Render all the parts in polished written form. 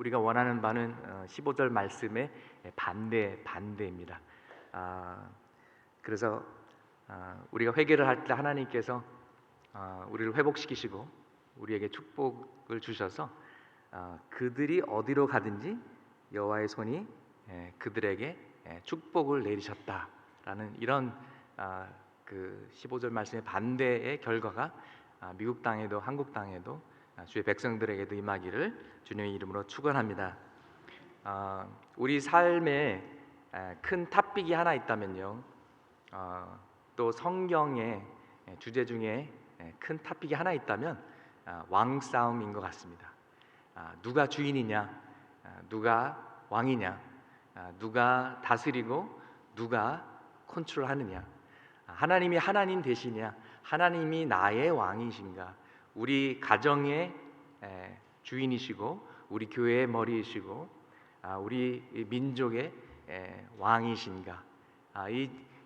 우리가 원하는 바는 15절 말씀의 반대입니다. 아, 그래서 우리가 회개를 할 때 하나님께서 우리를 회복시키시고 우리에게 축복을 주셔서 그들이 어디로 가든지 여호와의 손이 그들에게 축복을 내리셨다라는 이런 그 15절 말씀의 반대의 결과가 미국 땅에도 한국 땅에도 주의 백성들에게도 임하기를 주님의 이름으로 축원합니다. 우리 삶에 큰 탑픽이 하나 있다면요, 또 성경의 주제 중에 큰 탑픽이 하나 있다면 왕싸움인 것 같습니다. 누가 주인이냐, 누가 왕이냐, 누가 다스리고 누가 컨트롤하느냐, 하나님이 하나님 되시냐, 하나님이 나의 왕이신가, 우리 가정의 주인이시고 우리 교회의 머리이시고 우리 민족의 왕이신가.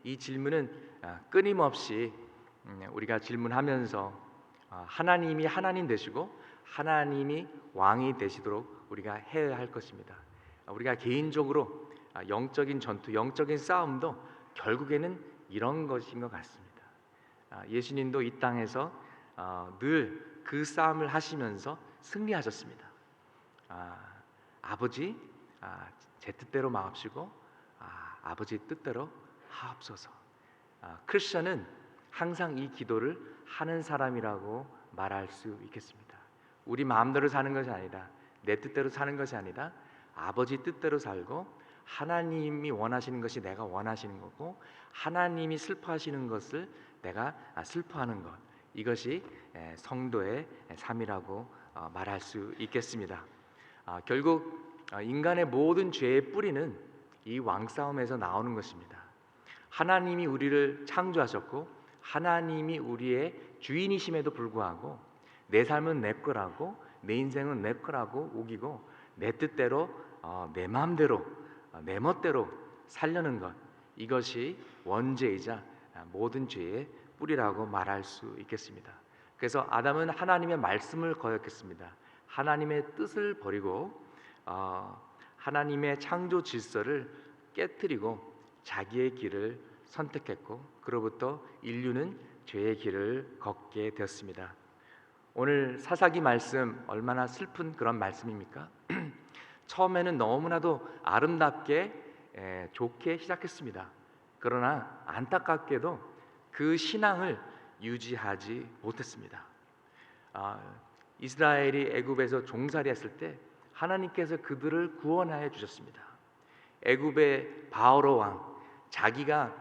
이 질문은 끊임없이 우리가 질문하면서 하나님이 하나님 되시고 하나님이 왕이 되시도록 우리가 해야 할 것입니다. 우리가 개인적으로 영적인 전투, 영적인 싸움도 결국에는 이런 것인 것 같습니다. 예수님도 이 땅에서 늘 그 싸움을 하시면서 승리하셨습니다. 아버지, 제 뜻대로 마옵시고 아버지 뜻대로 하옵소서. 크리스천은 항상 이 기도를 하는 사람이라고 말할 수 있겠습니다. 우리 마음대로 사는 것이 아니라, 내 뜻대로 사는 것이 아니라 아버지 뜻대로 살고, 하나님이 원하시는 것이 내가 원하시는 거고, 하나님이 슬퍼하시는 것을 내가 슬퍼하는 것, 이것이 성도의 삶이라고 말할 수 있겠습니다. 결국 인간의 모든 죄의 뿌리는 이 왕싸움에서 나오는 것입니다. 하나님이 우리를 창조하셨고 하나님이 우리의 주인이심에도 불구하고 내 삶은 내 거라고, 내 인생은 내 거라고 우기고 내 뜻대로, 내 마음대로, 내 멋대로 살려는 것, 이것이 원죄이자 모든 죄의 뿌리라고 말할 수 있겠습니다. 그래서 아담은 하나님의 말씀을 거역했습니다. 하나님의 뜻을 버리고 하나님의 창조 질서를 깨뜨리고 자기의 길을 선택했고, 그로부터 인류는 죄의 길을 걷게 되었습니다. 오늘 사사기 말씀, 얼마나 슬픈 그런 말씀입니까? 처음에는 너무나도 아름답게 좋게 시작했습니다. 그러나 안타깝게도 그 신앙을 유지하지 못했습니다. 이스라엘이 애굽에서 종살이했을 때 하나님께서 그들을 구원하여 주셨습니다. 애굽의 바오로 왕, 자기가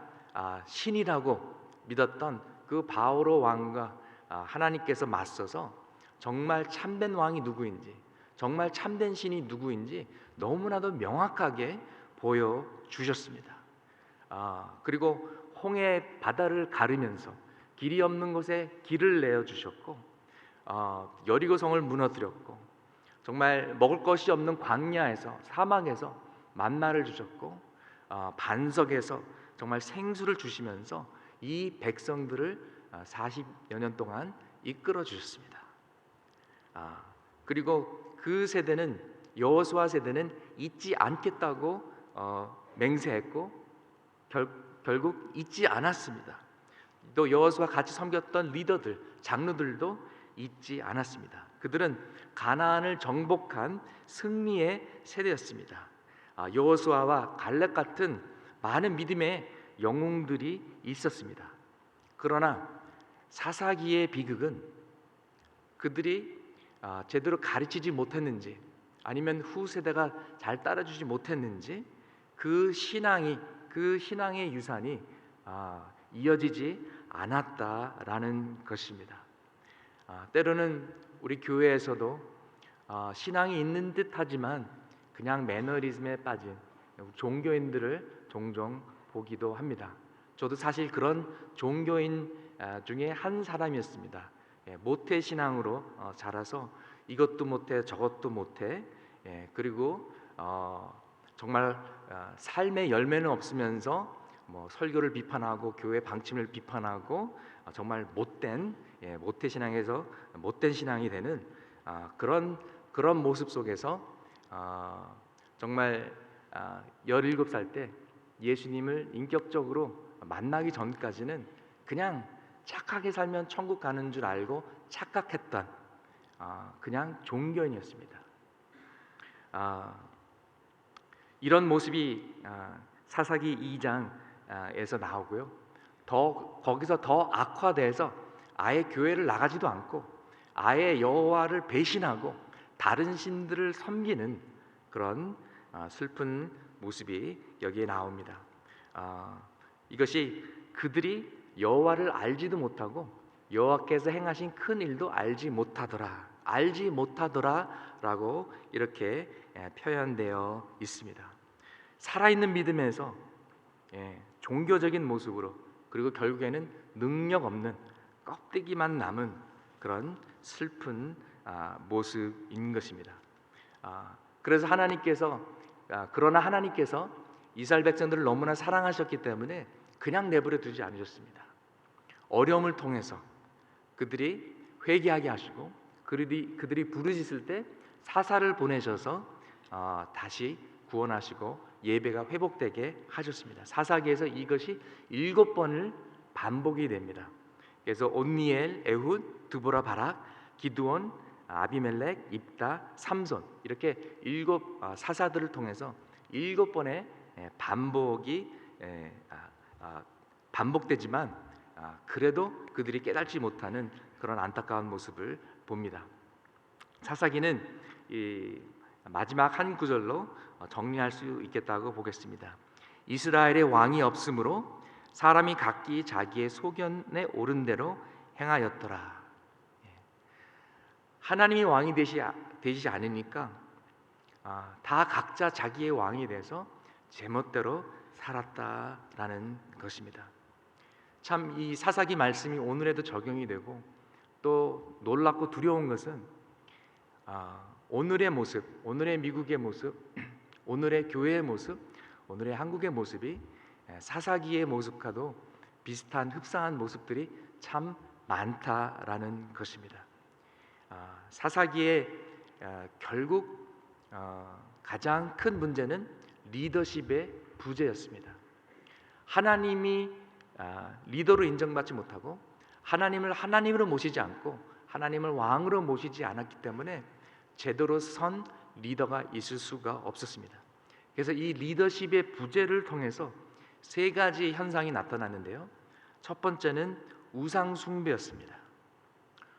신이라고 믿었던 그 바오로 왕과 하나님께서 맞서서 정말 참된 왕이 누구인지, 정말 참된 신이 누구인지 너무나도 명확하게 보여주셨습니다. 그리고 홍해 바다를 가르면서 길이 없는 곳에 길을 내어주셨고, 여리고성을 무너뜨렸고, 정말 먹을 것이 없는 광야에서, 사막에서 만나를 주셨고, 반석에서 정말 생수를 주시면서 이 백성들을 40여 년 동안 이끌어 주셨습니다. 그리고 그 세대는, 여호수아 세대는 잊지 않겠다고 맹세했고 결국 잊지 않았습니다. 또 여호수아 같이 섬겼던 리더들, 장로들도 잊지 않았습니다. 그들은 가나안을 정복한 승리의 세대였습니다. 여호수아와 갈렙 같은 많은 믿음의 영웅들이 있었습니다. 그러나 사사기의 비극은 그들이 제대로 가르치지 못했는지, 아니면 후세대가 잘 따라주지 못했는지 그 신앙의 유산이 이어지지 않았다라는 것입니다. 때로는 우리 교회에서도 신앙이 있는 듯하지만 그냥 매너리즘에 빠진 종교인들을 종종 보기도 합니다. 저도 사실 그런 종교인 중에 한 사람이었습니다. 모태 신앙으로 자라서 이것도 못해 저것도 못해, 그리고 정말 삶의 열매는 없으면서 설교를 비판하고 교회 방침을 비판하고 정말 못된 모태 신앙에서 못된 신앙이 되는 그런 모습 속에서 정말 17살 때 예수님을 인격적으로 만나기 전까지는 그냥 착하게 살면 천국 가는 줄 알고 착각했던 그냥 종교인이었습니다. 이런 모습이 사사기 2장에서 나오고요. 거기서 더 악화돼서 아예 교회를 나가지도 않고 아예 여호와를 배신하고 다른 신들을 섬기는 그런 슬픈 모습이 여기에 나옵니다. 이것이 그들이 여호와를 알지도 못하고 여호와께서 행하신 큰 일도 알지 못하더라라고 이렇게 표현되어 있습니다. 살아있는 믿음에서 종교적인 모습으로, 그리고 결국에는 능력 없는 껍데기만 남은 그런 슬픈 모습인 것입니다. 그래서 그러나 하나님께서 이스라엘 백성들을 너무나 사랑하셨기 때문에 그냥 내버려 두지 않으셨습니다. 어려움을 통해서 그들이 회개하게 하시고 그들이 부르짖을 때 사사를 보내셔서 다시 구원하시고 예배가 회복되게 하셨습니다. 사사기에서 이것이 7번을 반복이 됩니다. 그래서 온니엘, 에훗, 드보라, 바락, 기드온, 아비멜렉, 입다, 삼손, 이렇게 7 사사들을 통해서 7번의 반복이 반복되지만 그래도 그들이 깨닫지 못하는 그런 안타까운 모습을 봅니다. 사사기는 이 마지막 한 구절로 정리할 수 있겠다고 보겠습니다. 이스라엘의 왕이 없으므로 사람이 각기 자기의 소견에 오른 대로 행하였더라. 하나님이 왕이 되시지 않으니까 다 각자 자기의 왕이 돼서 제멋대로 살았다라는 것입니다. 참 이 사사기 말씀이 오늘에도 적용이 되고 또 놀랍고 두려운 것은 오늘의 모습, 오늘의 미국의 모습, 오늘의 교회의 모습, 오늘의 한국의 모습이 사사기의 모습과도 비슷한 흡사한 모습들이 참 많다라는 것입니다. 사사기의 결국 가장 큰 문제는 리더십의 부재였습니다. 하나님이 리더로 인정받지 못하고 하나님을 하나님으로 모시지 않고 하나님을 왕으로 모시지 않았기 때문에 제대로 선 리더가 있을 수가 없었습니다. 그래서 이 리더십의 부재를 통해서 3가지 현상이 나타났는데요. 첫 번째는 우상 숭배였습니다.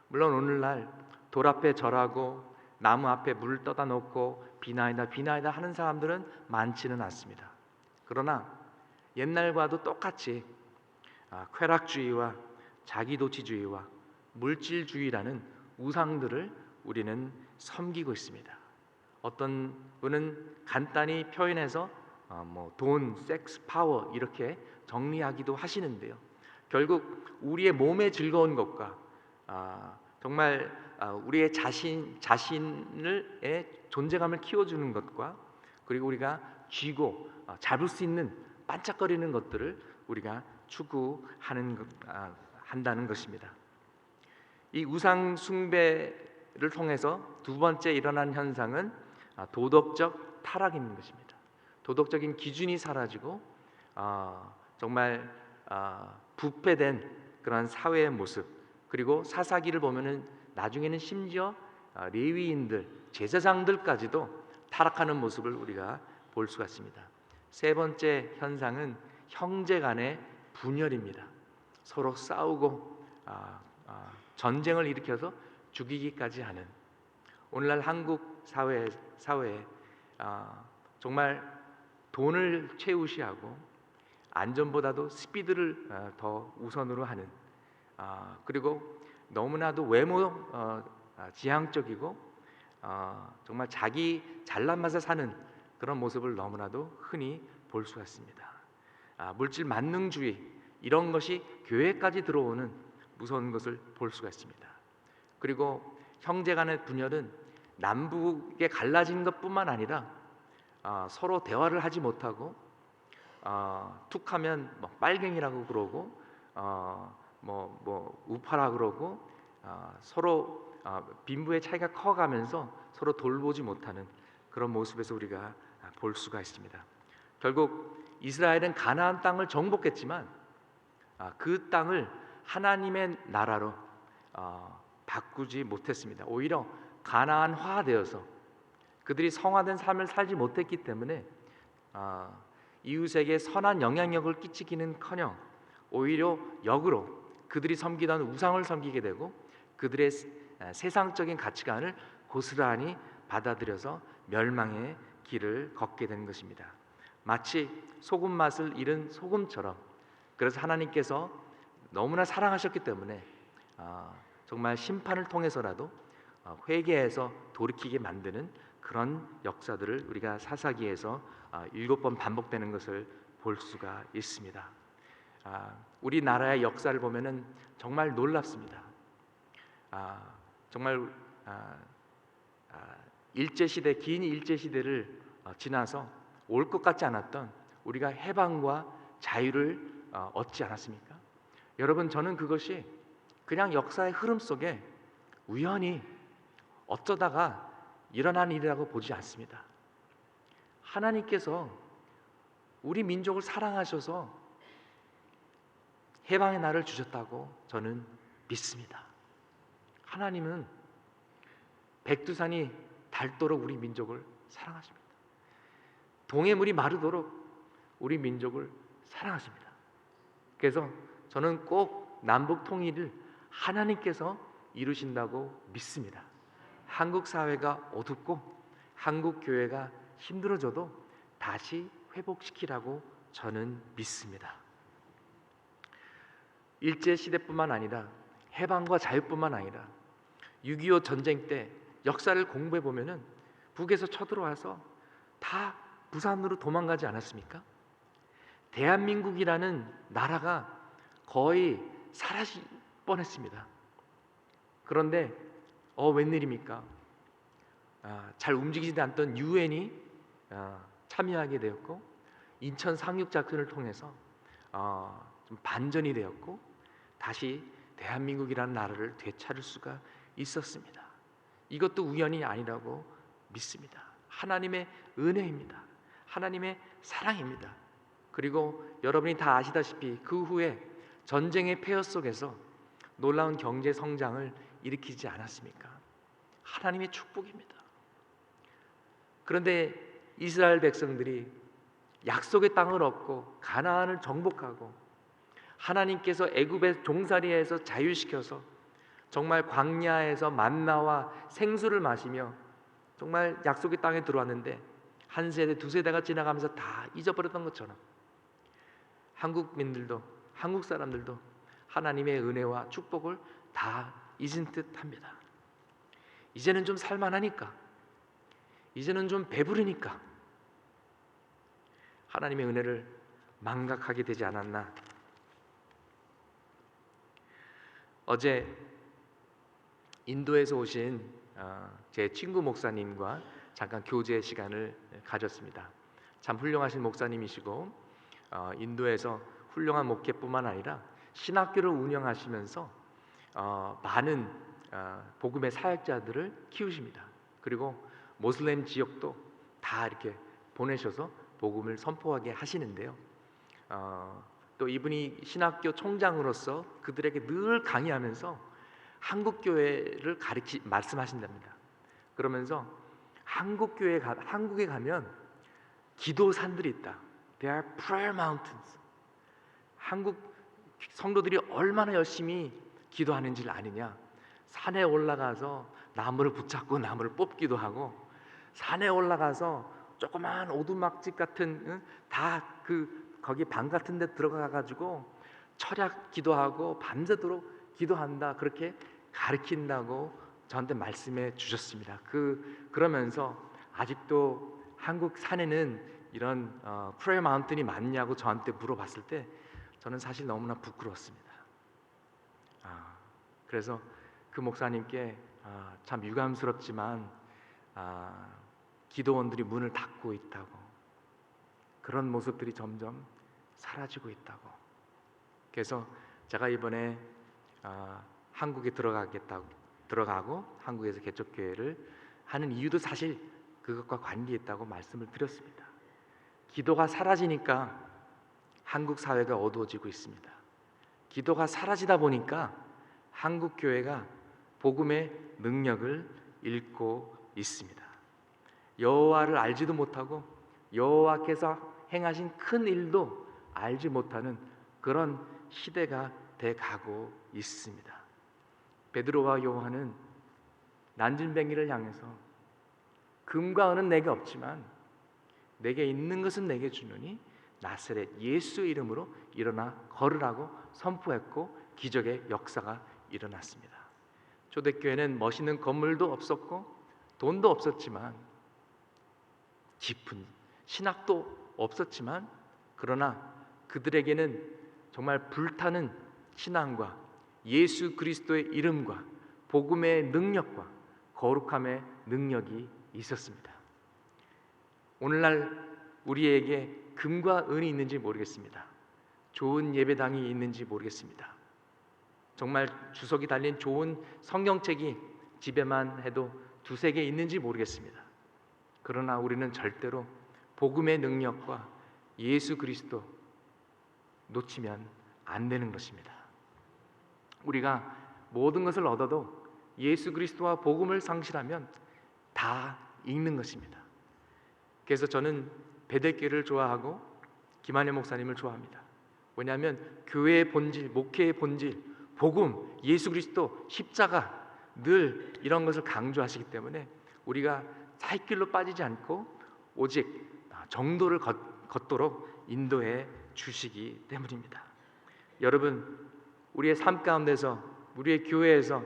물론 오늘날 돌 앞에 절하고 나무 앞에 물 떠다 놓고 비나이다 하는 사람들은 많지는 않습니다. 그러나 옛날과도 똑같이 쾌락주의와 자기도취주의와 물질주의라는 우상들을 우리는 섬기고 있습니다. 어떤 분은 간단히 표현해서 돈, 섹스, 파워 이렇게 정리하기도 하시는데요. 결국 우리의 몸의 즐거운 것과 정말 우리의 자신의 존재감을 키워주는 것과 그리고 우리가 쥐고 잡을 수 있는 반짝거리는 것들을 우리가 한다는 것입니다. 이 우상 숭배를 통해서 두 번째 일어난 현상은 도덕적 타락인 것입니다. 도덕적인 기준이 사라지고 정말 부패된 그런 사회의 모습, 그리고 사사기를 보면은 나중에는 심지어 레위인들, 제사장들까지도 타락하는 모습을 우리가 볼 수가 있습니다. 세 번째 현상은 형제간의 분열입니다. 서로 싸우고 전쟁을 일으켜서 죽이기까지 하는, 오늘날 한국 사회에 정말 돈을 최우시하고 안전보다도 스피드를 더 우선으로 하는, 그리고 너무나도 외모 지향적이고 정말 자기 잘난 맛에 사는 그런 모습을 너무나도 흔히 볼 수가 있습니다. 물질 만능주의, 이런 것이 교회까지 들어오는 무서운 것을 볼 수가 있습니다. 그리고 형제 간의 분열은 남북에 갈라진 것뿐만 아니라 서로 대화를 하지 못하고 툭하면 빨갱이라고 그러고 우파라 그러고 서로 빈부의 차이가 커가면서 서로 돌보지 못하는 그런 모습에서 우리가 볼 수가 있습니다. 결국 이스라엘은 가나안 땅을 정복했지만 그 땅을 하나님의 나라로 바꾸지 못했습니다. 오히려 가나안화되어서 그들이 성화된 삶을 살지 못했기 때문에 이웃에게 선한 영향력을 끼치기는커녕 오히려 역으로 그들이 섬기던 우상을 섬기게 되고 그들의 세상적인 가치관을 고스란히 받아들여서 멸망의 길을 걷게 된 것입니다. 마치 소금 맛을 잃은 소금처럼. 그래서 하나님께서 너무나 사랑하셨기 때문에 정말 심판을 통해서라도 회개해서 돌이키게 만드는 그런 역사들을 우리가 사사기에서 7번 반복되는 것을 볼 수가 있습니다. 우리나라의 역사를 보면은 정말 놀랍습니다. 정말 일제시대, 긴 일제시대를 지나서 올 것 같지 않았던 우리가 해방과 자유를 얻지 않았습니까? 여러분, 저는 그것이 그냥 역사의 흐름 속에 우연히 어쩌다가 일어난 일이라고 보지 않습니다. 하나님께서 우리 민족을 사랑하셔서 해방의 날을 주셨다고 저는 믿습니다. 하나님은 백두산이 닳도록 우리 민족을 사랑하십니다. 동해물이 마르도록 우리 민족을 사랑하십니다. 그래서 저는 꼭 남북 통일을 하나님께서 이루신다고 믿습니다. 한국 사회가 어둡고 한국 교회가 힘들어져도 다시 회복시키라고 저는 믿습니다. 일제시대뿐만 아니라 해방과 자유뿐만 아니라 6.25 전쟁 때 역사를 공부해 보면은 북에서 쳐들어와서 다 부산으로 도망가지 않았습니까? 대한민국이라는 나라가 거의 사라질 뻔했습니다. 그런데 웬일입니까? 잘 움직이지 않던 유엔이 참여하게 되었고 인천 상륙 작전을 통해서 좀 반전이 되었고 다시 대한민국이라는 나라를 되찾을 수가 있었습니다. 이것도 우연이 아니라고 믿습니다. 하나님의 은혜입니다. 하나님의 사랑입니다. 그리고 여러분이 다 아시다시피 그 후에 전쟁의 폐허 속에서 놀라운 경제 성장을 일으키지 않았습니까? 하나님의 축복입니다. 그런데 이스라엘 백성들이 약속의 땅을 얻고 가나안을 정복하고 하나님께서 애굽의 종살이에서 자유시켜서 정말 광야에서 만나와 생수를 마시며 정말 약속의 땅에 들어왔는데 한 세대 두 세대가 지나가면서 다 잊어버렸던 것처럼 한국민들도 한국 사람들도 하나님의 은혜와 축복을 다 잊은 듯합니다. 이제는 좀 살만하니까, 이제는 좀 배부르니까 하나님의 은혜를 망각하게 되지 않았나. 어제 인도에서 오신 제 친구 목사님과 잠깐 교제 시간을 가졌습니다. 참 훌륭하신 목사님이시고 인도에서 훌륭한 목회뿐만 아니라 신학교를 운영하시면서 많은 복음의 사역자들을 키우십니다. 그리고 모슬렘 지역도 다 이렇게 보내셔서 복음을 선포하게 하시는데요. 또 이분이 신학교 총장으로서 그들에게 늘 강의하면서 한국 교회를 말씀하신답니다. 그러면서 한국에 가면 기도 산들이 있다. There are prayer mountains. 한국 성도들이 얼마나 열심히 기도하는지를 아느냐? 산에 올라가서 나무를 붙잡고 나무를 뽑기도 하고, 산에 올라가서 조그마한 오두막집 같은 거기 방 같은 데 들어가 가지고 철야 기도하고 밤새도록 기도한다, 그렇게 가르친다고 저한테 말씀해 주셨습니다. 그러면서 아직도 한국 산에는 이런 프레어 마운틴이 많냐고 저한테 물어봤을 때 저는 사실 너무나 부끄러웠습니다. 그래서 그 목사님께 참 유감스럽지만 기도원들이 문을 닫고 있다고, 그런 모습들이 점점 사라지고 있다고. 그래서 제가 이번에 한국에 들어가고 한국에서 개척교회를 하는 이유도 사실 그것과 관계있다고 말씀을 드렸습니다. 기도가 사라지니까 한국 사회가 어두워지고 있습니다. 기도가 사라지다 보니까 한국 교회가 복음의 능력을 잃고 있습니다. 여호와를 알지도 못하고 여호와께서 행하신 큰 일도 알지 못하는 그런 시대가 돼 가고 있습니다. 베드로와 요한은 난진뱅이를 향해서 금과 은은 내게 없지만 내게 있는 것은 내게 주노니 나사렛 예수의 이름으로 일어나 걸으라고 선포했고 기적의 역사가 일어났습니다. 초대교회는 멋있는 건물도 없었고 돈도 없었지만 깊은 신학도 없었지만 그러나 그들에게는 정말 불타는 신앙과 예수 그리스도의 이름과 복음의 능력과 거룩함의 능력이 있었습니다. 오늘날 우리에게 금과 은이 있는지 모르겠습니다. 좋은 예배당이 있는지 모르겠습니다. 정말 주석이 달린 좋은 성경책이 집에만 해도 두세 개 있는지 모르겠습니다. 그러나 우리는 절대로 복음의 능력과 예수 그리스도 놓치면 안 되는 것입니다. 우리가 모든 것을 얻어도 예수 그리스도와 복음을 상실하면 다 잃는 것입니다. 그래서 저는 베델교회를 좋아하고 김한혜 목사님을 좋아합니다. 왜냐하면 교회의 본질, 목회의 본질, 복음, 예수 그리스도, 십자가 늘 이런 것을 강조하시기 때문에 우리가 살길로 빠지지 않고 오직 정도를 걷도록 인도해 주시기 때문입니다. 여러분, 우리의 삶 가운데서 우리의 교회에서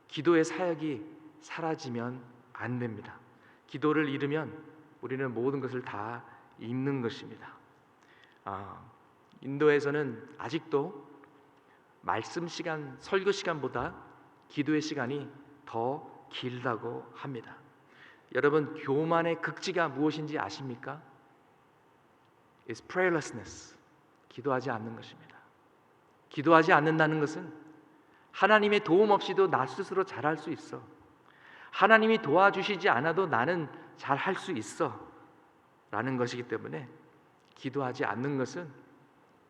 기도의 사역이 사라지면 안 됩니다. 기도를 잃으면 우리는 모든 것을 다 잃는 것입니다. 인도에서는 아직도 말씀 시간, 설교 시간보다 기도의 시간이 더 길다고 합니다. 여러분, 교만의 극치가 무엇인지 아십니까? It's prayerlessness. 기도하지 않는 것입니다. 기도하지 않는다는 것은 하나님의 도움 없이도 나 스스로 잘할 수 있어. 하나님이 도와주시지 않아도 나는 잘할 수 있어 라는 것이기 때문에 기도하지 않는 것은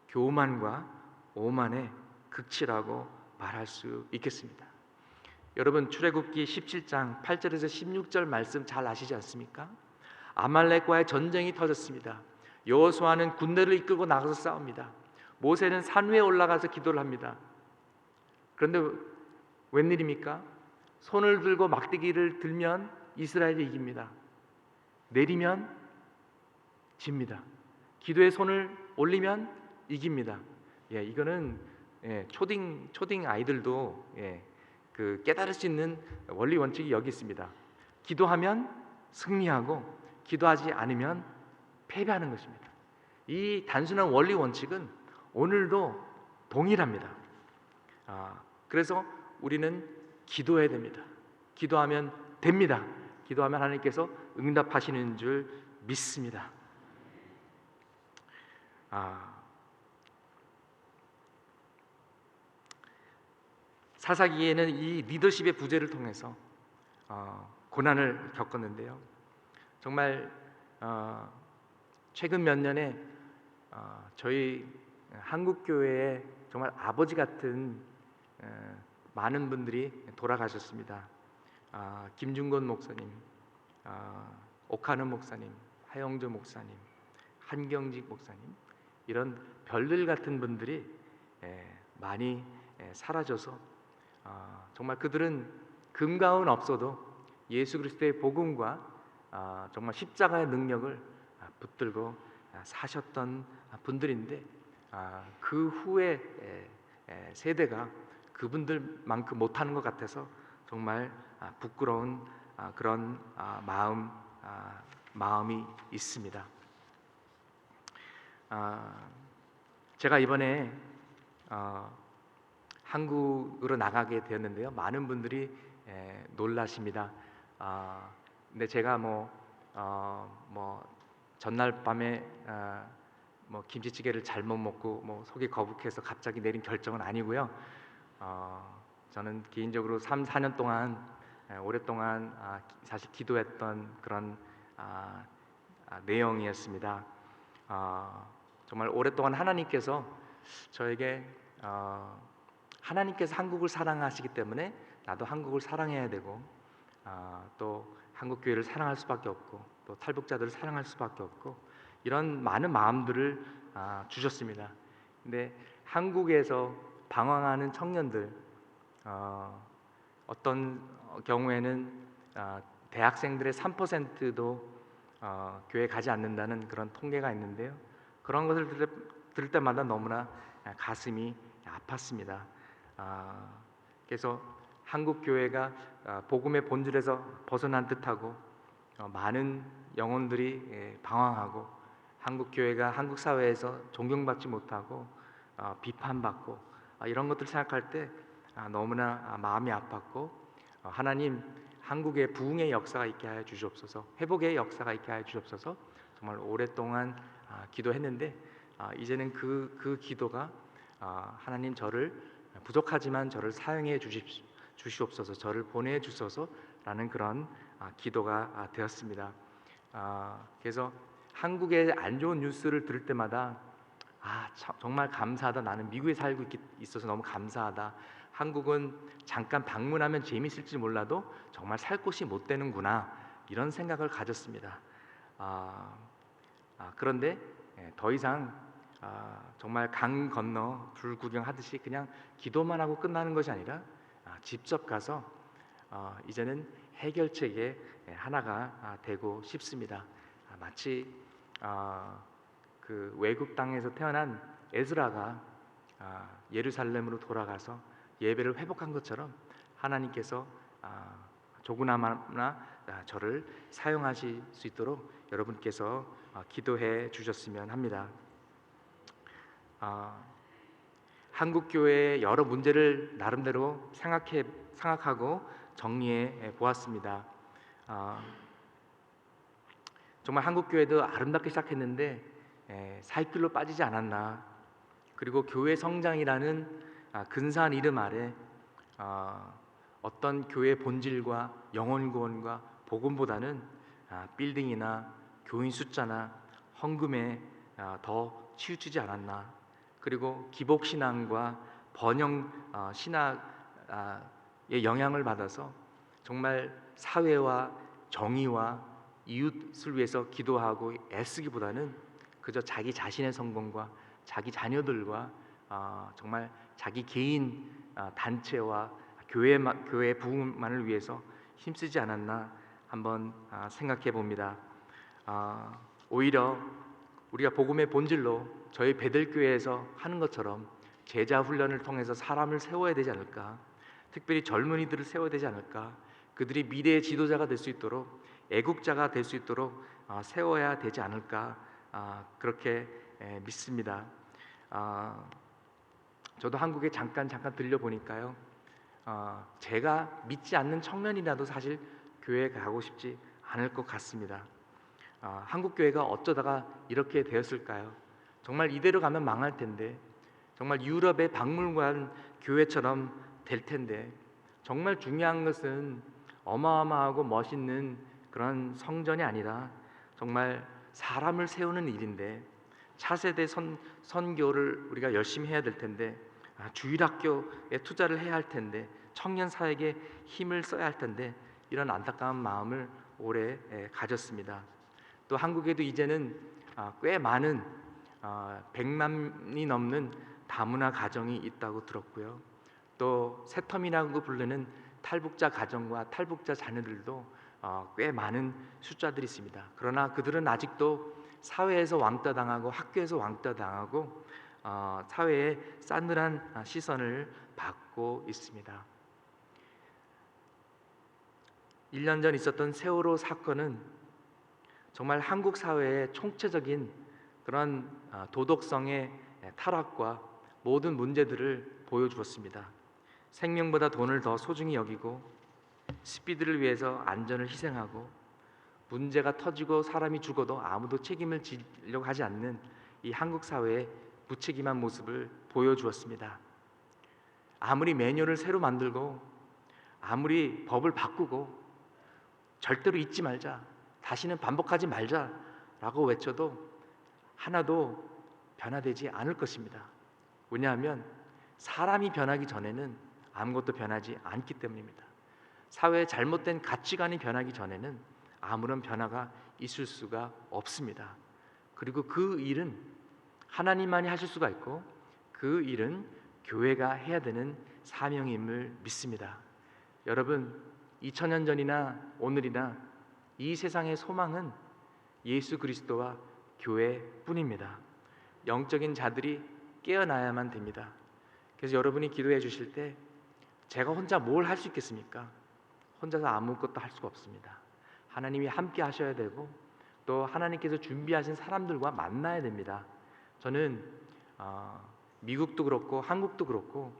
교만과 오만의 극치라고 말할 수 있겠습니다. 여러분, 출애굽기 17장 8절에서 16절 말씀 잘 아시지 않습니까? 아말렉과의 전쟁이 터졌습니다. 여호수아는 군대를 이끌고 나가서 싸웁니다. 모세는 산 위에 올라가서 기도를 합니다. 그런데 웬일입니까? 손을 들고 막대기를 들면 이스라엘이 이깁니다. 내리면 집니다. 기도에 손을 올리면 이깁니다. 이거는 초딩 아이들도 그 깨달을 수 있는 원리 원칙이 여기 있습니다. 기도하면 승리하고 기도하지 않으면 패배하는 것입니다. 이 단순한 원리 원칙은 오늘도 동일합니다. 그래서 우리는 기도해야 됩니다. 기도하면 됩니다. 기도하면 하나님께서 응답하시는 줄 믿습니다. 사사기에는 이 리더십의 부재를 통해서 고난을 겪었는데요. 정말 최근 몇 년에 저희 한국 교회에 정말 아버지 같은 많은 분들이 돌아가셨습니다. 김중건 목사님, 옥하는 목사님, 하영조 목사님, 한경직 목사님, 이런 별들 같은 분들이 많이 사라져서 정말 그들은 금과 은 없어도 예수 그리스도의 복음과 정말 십자가의 능력을 붙들고 사셨던 분들인데 그 후에 세대가 그분들만큼 못하는 것 같아서 정말 부끄러운 그런 마음이 있습니다. 제가 이번에 한국으로 나가게 되었는데요. 많은 분들이 놀라십니다. 근데 제가 전날 밤에 김치찌개를 잘못 먹고 속이 거북해서 갑자기 내린 결정은 아니고요. 저는 개인적으로 3, 4년 동안 오랫동안 사실 기도했던 그런 내용이었습니다. 정말 오랫동안 하나님께서 저에게 하나님께서 한국을 사랑하시기 때문에 나도 한국을 사랑해야 되고 또 한국 교회를 사랑할 수밖에 없고 또 탈북자들을 사랑할 수밖에 없고 이런 많은 마음들을 주셨습니다. 근데 한국에서 방황하는 청년들 어떤 경우에는 대학생들의 3%도 교회 가지 않는다는 그런 통계가 있는데요. 그런 것을 들을 때마다 너무나 가슴이 아팠습니다. 그래서 한국 교회가 복음의 본질에서 벗어난 듯하고 많은 영혼들이 방황하고 한국 교회가 한국 사회에서 존경받지 못하고 비판받고 이런 것들 생각할 때 너무나 마음이 아팠고 하나님 한국의 부흥의 역사가 있게 하여 주시옵소서, 회복의 역사가 있게 하여 주시옵소서. 정말 오랫동안 기도했는데 이제는 그 기도가 하나님 저를 부족하지만 저를 사용해 주시옵소서, 저를 보내 주소서라는 그런 기도가 되었습니다. 그래서 한국의 안 좋은 뉴스를 들을 때마다 정말 감사하다. 나는 미국에 살고 있어서 너무 감사하다. 한국은 잠깐 방문하면 재미있을지 몰라도 정말 살 곳이 못 되는구나 이런 생각을 가졌습니다. 그런데 더 이상 정말 강 건너 불 구경하듯이 그냥 기도만 하고 끝나는 것이 아니라 직접 가서 이제는 해결책의 하나가 되고 싶습니다. 마치 그 외국 땅에서 태어난 에스라가 예루살렘으로 돌아가서 예배를 회복한 것처럼 하나님께서 조그나마 저를 사용하실 수 있도록 여러분께서 기도해 주셨으면 합니다. 한국 교회의 여러 문제를 나름대로 생각하고 정리해 보았습니다. 정말 한국 교회도 아름답게 시작했는데 살 길로 빠지지 않았나. 그리고 교회 성장이라는 근사한 이름 아래 어떤 교회 본질과 영혼 구원과 복음보다는 빌딩이나 교인 숫자나 헌금에 더 치우치지 않았나. 그리고 기복 신앙과 번영 신학의 영향을 받아서 정말 사회와 정의와 이웃을 위해서 기도하고 애쓰기보다는 그저 자기 자신의 성공과 자기 자녀들과 정말 자기 개인 단체와 교회 부흥만을 위해서 힘쓰지 않았나 한번 생각해 봅니다. 오히려 우리가 복음의 본질로 저희 베들교회에서 하는 것처럼 제자 훈련을 통해서 사람을 세워야 되지 않을까. 특별히 젊은이들을 세워야 되지 않을까. 그들이 미래의 지도자가 될 수 있도록 애국자가 될 수 있도록 세워야 되지 않을까. 그렇게 믿습니다. 저도 한국에 잠깐 들려보니까요. 제가 믿지 않는 청년이라도 사실 교회에 가고 싶지 않을 것 같습니다. 한국 교회가 어쩌다가 이렇게 되었을까요? 정말 이대로 가면 망할 텐데, 정말 유럽의 박물관 교회처럼 될 텐데, 정말 중요한 것은 어마어마하고 멋있는 그런 성전이 아니라 정말 사람을 세우는 일인데, 차세대 선교를 우리가 열심히 해야 될 텐데, 주일학교에 투자를 해야 할 텐데, 청년 사역에 힘을 써야 할 텐데, 이런 안타까운 마음을 오래 가졌습니다. 또 한국에도 이제는 꽤 많은 100만이 넘는 다문화 가정이 있다고 들었고요. 또 새텀이라고 부르는 탈북자 가정과 탈북자 자녀들도 꽤 많은 숫자들이 있습니다. 그러나 그들은 아직도 사회에서 왕따 당하고 학교에서 왕따 당하고 사회의 싸늘한 시선을 받고 있습니다. 1년 전 있었던 세월호 사건은 정말 한국 사회의 총체적인 그런 도덕성의 타락과 모든 문제들을 보여주었습니다. 생명보다 돈을 더 소중히 여기고 스피드를 위해서 안전을 희생하고 문제가 터지고 사람이 죽어도 아무도 책임을 지려고 하지 않는 이 한국 사회의 무책임한 모습을 보여주었습니다. 아무리 매뉴얼을 새로 만들고 아무리 법을 바꾸고 절대로 잊지 말자, 다시는 반복하지 말자라고 외쳐도 하나도 변화되지 않을 것입니다. 왜냐하면 사람이 변하기 전에는 아무것도 변하지 않기 때문입니다. 사회의 잘못된 가치관이 변하기 전에는 아무런 변화가 있을 수가 없습니다. 그리고 그 일은 하나님만이 하실 수가 있고 그 일은 교회가 해야 되는 사명임을 믿습니다. 여러분, 2000년 전이나 오늘이나 이 세상의 소망은 예수 그리스도와 교회뿐입니다. 영적인 자들이 깨어나야만 됩니다. 그래서 여러분이 기도해 주실 때 제가 혼자 뭘 할 수 있겠습니까? 혼자서 아무것도 할 수가 없습니다. 하나님이 함께 하셔야 되고 또 하나님께서 준비하신 사람들과 만나야 됩니다. 저는 미국도 그렇고 한국도 그렇고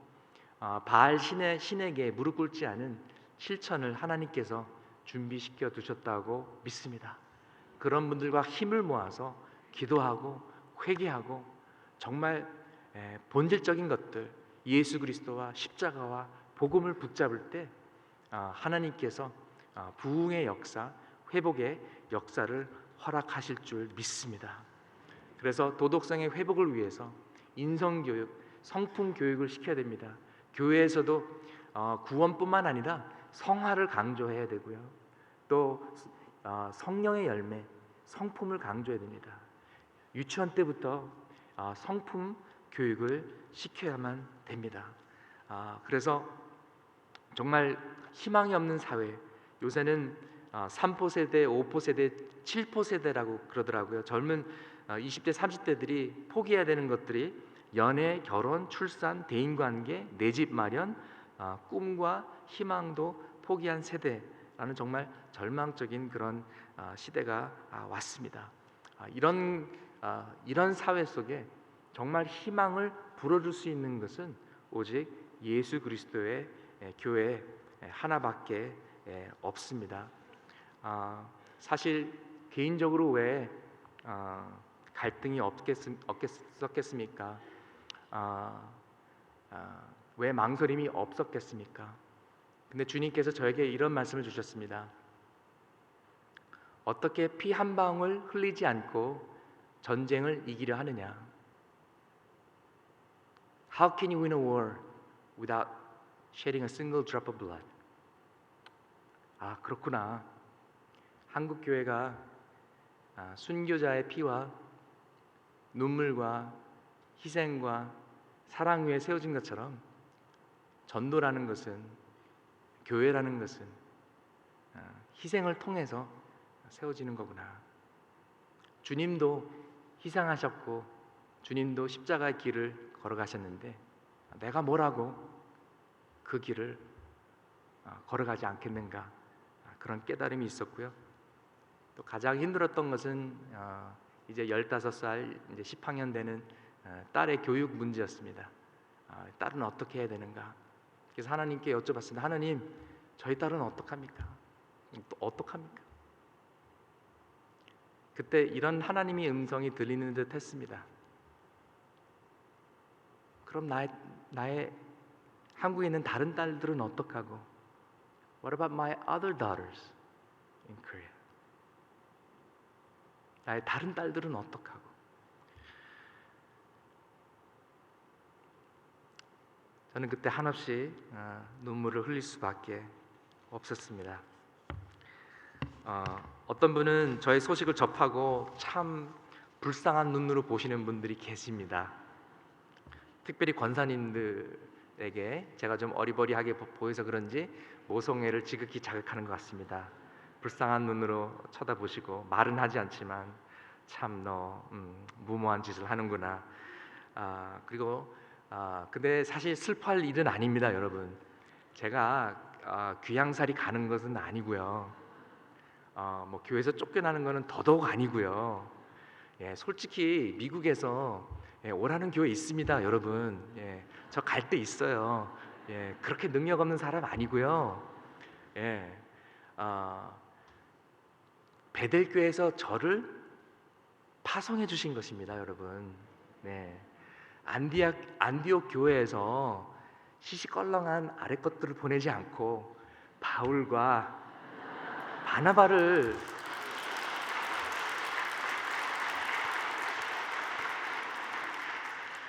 바알 신에게 무릎 꿇지 않은 실천을 하나님께서 준비시켜 두셨다고 믿습니다. 그런 분들과 힘을 모아서 기도하고 회개하고 정말 본질적인 것들, 예수 그리스도와 십자가와 복음을 붙잡을 때 하나님께서 부흥의 역사, 회복의 역사를 허락하실 줄 믿습니다. 그래서 도덕성의 회복을 위해서 인성교육, 성품교육을 시켜야 됩니다. 교회에서도 구원뿐만 아니라 성화를 강조해야 되고요. 또 성령의 열매, 성품을 강조해야 됩니다. 유치원 때부터 성품 교육을 시켜야만 됩니다. 그래서 정말 희망이 없는 사회, 요새는 3포 세대, 5포 세대, 7포 세대라고 그러더라고요. 젊은 20대, 30대들이 포기해야 되는 것들이 연애, 결혼, 출산, 대인관계, 내 집 마련, 꿈과 희망도 포기한 세대라는 정말 절망적인 그런 시대가 왔습니다. 이런 사회 속에 정말 희망을 불어줄 수 있는 것은 오직 예수 그리스도의 교회 하나밖에 없습니다. 사실 개인적으로 왜 갈등이 없겠습니까? 왜 망설임이 없었겠습니까? 근데 주님께서 저에게 이런 말씀을 주셨습니다. 어떻게 피 한 방울 흘리지 않고 전쟁을 이기려 하느냐? How can you win a war without shedding a single drop of blood? 그렇구나. 한국 교회가 순교자의 피와 눈물과 희생과 사랑 위에 세워진 것처럼 전도라는 것은, 교회라는 것은 희생을 통해서 세워지는 거구나. 주님도 희생하셨고 주님도 십자가의 길을 걸어가셨는데 내가 뭐라고 그 길을 걸어가지 않겠는가, 그런 깨달음이 있었고요. 또 가장 힘들었던 것은 이제 15살, 이제 10학년 되는 딸의 교육 문제였습니다. 딸은 어떻게 해야 되는가. 그래서 하나님께 여쭤봤습니다. 하나님, 저희 딸은 어떡합니까? 또 어떡합니까? 그때 이런 하나님의 음성이 들리는 듯 했습니다. 그럼 나의 한국에 있는 다른 딸들은 어떡하고? What about my other daughters in Korea? 나의 다른 딸들은 어떡하고? 저는 그때 한없이 눈물을 흘릴 수밖에 없었습니다. 어떤 분은 저의 소식을 접하고 참 불쌍한 눈으로 보시는 분들이 계십니다. 특별히 권사님들에게 제가 좀 어리버리하게 보여서 그런지 모성애를 지극히 자극하는 것 같습니다. 불쌍한 눈으로 쳐다보시고 말은 하지 않지만 참 너 무모한 짓을 하는구나. 근데 사실 슬퍼할 일은 아닙니다, 여러분. 제가 귀향살이 가는 것은 아니고요. 뭐 교회에서 쫓겨나는 것은 더더욱 아니고요. 솔직히 미국에서 오라는 교회 있습니다, 여러분. 저 갈 때 있어요. 그렇게 능력 없는 사람 아니고요. 베델교회에서 저를 파송해 주신 것입니다, 여러분. 안디옥 교회에서 시시껄렁한 아래 것들을 보내지 않고 바울과 바나바를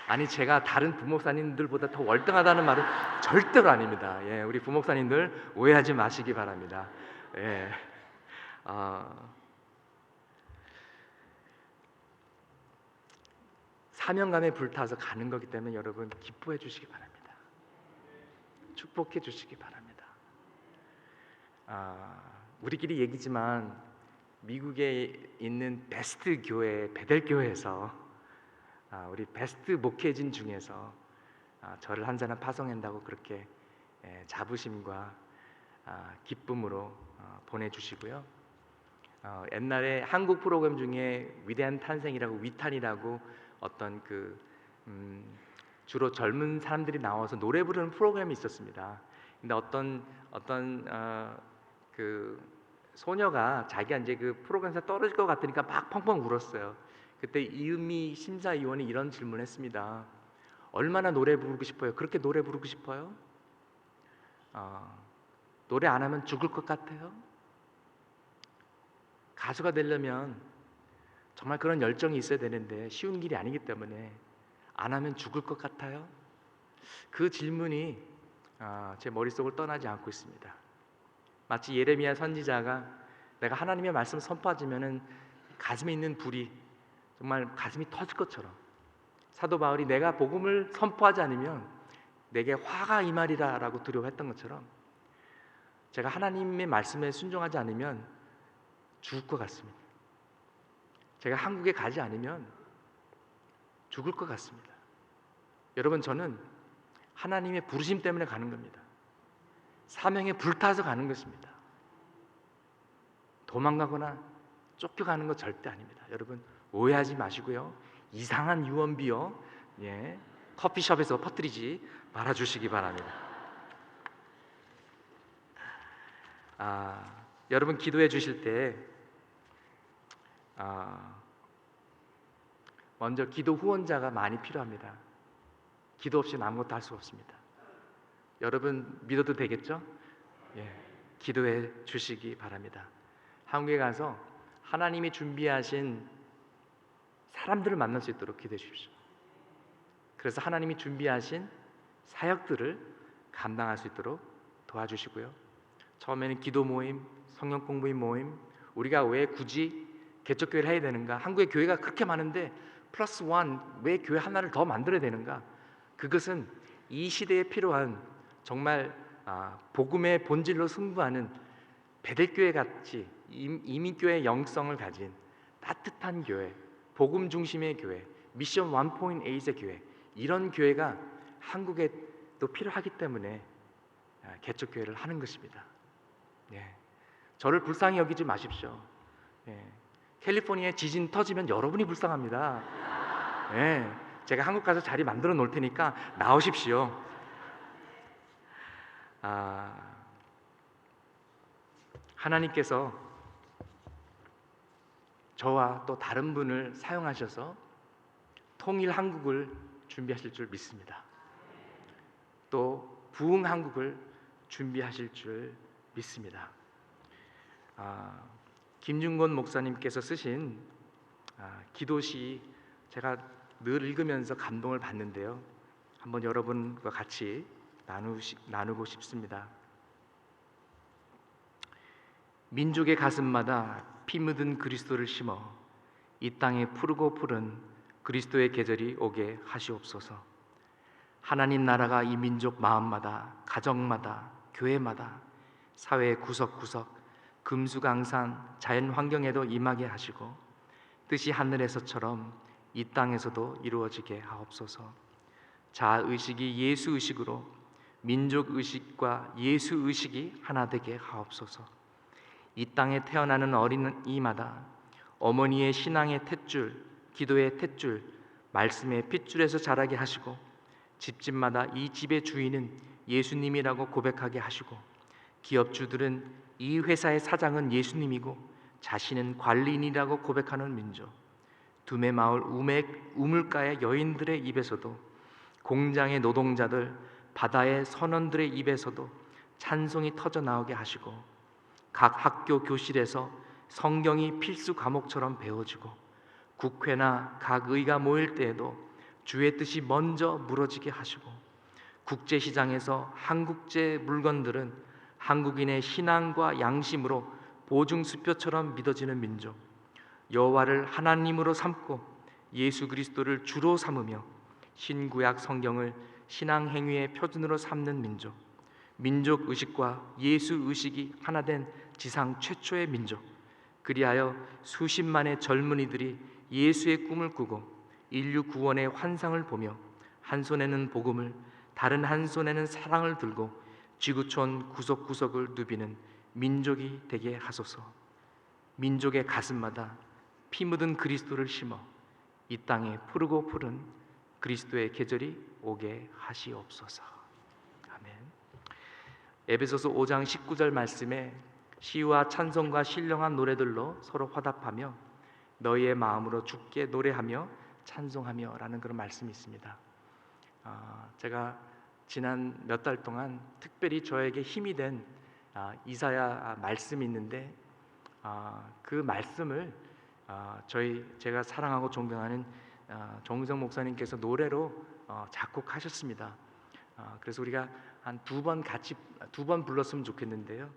아니 제가 다른 부목사님들보다 더 월등하다는 말은 절대로 아닙니다. 예, 우리 부목사님들 오해하지 마시기 바랍니다. 예, 어, 사명감에 불타서 가는 거기 때문에 여러분 기뻐해 주시기 바랍니다. 축복해 주시기 바랍니다. 우리끼리 얘기지만 미국에 있는 베스트 교회 베델 교회에서 우리 베스트 목회진 중에서 저를 한 사람 파송한다고 그렇게 자부심과 기쁨으로 보내주시고요. 옛날에 한국 프로그램 중에 위대한 탄생이라고 위탄이라고 어떤 주로 젊은 사람들이 나와서 노래 부르는 프로그램이 있었습니다. 근데 어떤 그 소녀가 자기가 이제 그 프로그램에서 떨어질 것 같으니까 막 펑펑 울었어요. 그때 이은미 심사위원이 이런 질문을 했습니다. 얼마나 노래 부르고 싶어요? 그렇게 노래 부르고 싶어요? 노래 안 하면 죽을 것 같아요? 가수가 되려면 정말 그런 열정이 있어야 되는데 쉬운 길이 아니기 때문에 안 하면 죽을 것 같아요? 그 질문이 제 머릿속을 떠나지 않고 있습니다. 마치 예레미야 선지자가 내가 하나님의 말씀을 선포하지면은 가슴에 있는 불이 정말 가슴이 터질 것처럼, 사도 바울이 내가 복음을 선포하지 않으면 내게 화가 임하리라 라고 두려워했던 것처럼 제가 하나님의 말씀에 순종하지 않으면 죽을 것 같습니다. 제가 한국에 가지 않으면 죽을 것 같습니다. 여러분, 저는 하나님의 부르심 때문에 가는 겁니다. 사명에 불타서 가는 것입니다. 도망가거나 쫓겨가는 것 절대 아닙니다. 여러분 오해하지 마시고요. 이상한 유언비어 커피숍에서 퍼뜨리지 말아주시기 바랍니다. 여러분 기도해 주실 때 먼저 기도 후원자가 많이 필요합니다. 기도 없이는 아무것도 할 수 없습니다. 여러분 믿어도 되겠죠? 기도해 주시기 바랍니다. 한국에 가서 하나님이 준비하신 사람들을 만날 수 있도록 기도해 주십시오. 그래서 하나님이 준비하신 사역들을 감당할 수 있도록 도와주시고요. 처음에는 기도 모임, 성경 공부 모임, 우리가 왜 굳이 개척교회를 해야 되는가? 한국에 교회가 그렇게 많은데 플러스 원 왜 교회 하나를 더 만들어야 되는가? 그것은 이 시대에 필요한 정말 복음의 본질로 승부하는 베델교회 같이 이민교회의 영성을 가진 따뜻한 교회, 복음 중심의 교회, 미션 1.8의 교회, 이런 교회가 한국에 또 필요하기 때문에 개척교회를 하는 것입니다. 저를 불쌍히 여기지 마십시오. 캘리포니아에 지진 터지면 여러분이 불쌍합니다. 제가 한국 가서 자리 만들어 놓을 테니까 나오십시오. 하나님께서 저와 또 다른 분을 사용하셔서 통일 한국을 준비하실 줄 믿습니다. 또 부흥 한국을 준비하실 줄 믿습니다. 김준건 목사님께서 쓰신 기도시 제가 늘 읽으면서 감동을 받는데요. 한번 여러분과 같이 나누고 싶습니다. 민족의 가슴마다 피 묻은 그리스도를 심어 이 땅에 푸르고 푸른 그리스도의 계절이 오게 하시옵소서. 하나님 나라가 이 민족 마음마다, 가정마다, 교회마다, 사회 구석구석, 금수강산, 자연 환경에도 임하게 하시고 뜻이 하늘에서처럼 이 땅에서도 이루어지게 하옵소서. 자아의식이 예수의식으로 민족의식과 예수의식이 하나 되게 하옵소서. 이 땅에 태어나는 어린이마다 어머니의 신앙의 탯줄, 기도의 탯줄, 말씀의 핏줄에서 자라게 하시고 집집마다 이 집의 주인은 예수님이라고 고백하게 하시고 기업주들은 이 회사의 사장은 예수님이고 자신은 관리인이라고 고백하는 민족, 두메마을 우물가의 여인들의 입에서도 공장의 노동자들, 바다의 선원들의 입에서도 찬송이 터져 나오게 하시고 각 학교 교실에서 성경이 필수 과목처럼 배워지고 국회나 각 의가 모일 때에도 주의 뜻이 먼저 무너지게 하시고, 국제시장에서 한국제 물건들은 한국인의 신앙과 양심으로 보증수표처럼 믿어지는 민족, 여호와를 하나님으로 삼고 예수 그리스도를 주로 삼으며 신구약 성경을 신앙 행위의 표준으로 삼는 민족, 민족 의식과 예수 의식이 하나 된 지상 최초의 민족, 그리하여 수십만의 젊은이들이 예수의 꿈을 꾸고 인류 구원의 환상을 보며 한 손에는 복음을, 다른 한 손에는 사랑을 들고 지구촌 구석구석을 누비는 민족이 되게 하소서. 민족의 가슴마다 피 묻은 그리스도를 심어 이 땅에 푸르고 푸른 그리스도의 계절이 오게 하시옵소서. 아멘. 에베소서 5장 19절 말씀에 시와 찬송과 신령한 노래들로 서로 화답하며 너희의 마음으로 주께 노래하며 찬송하며 라는 그런 말씀이 있습니다. 제가 지난 몇 달 동안 특별히 저에게 힘이 된 이사야 말씀이 있는데, 그 말씀을 제가 사랑하고 존경하는 정우성 목사님께서 노래로 작곡하셨습니다. 그래서 우리가 한 두 번 불렀으면 좋겠는데요.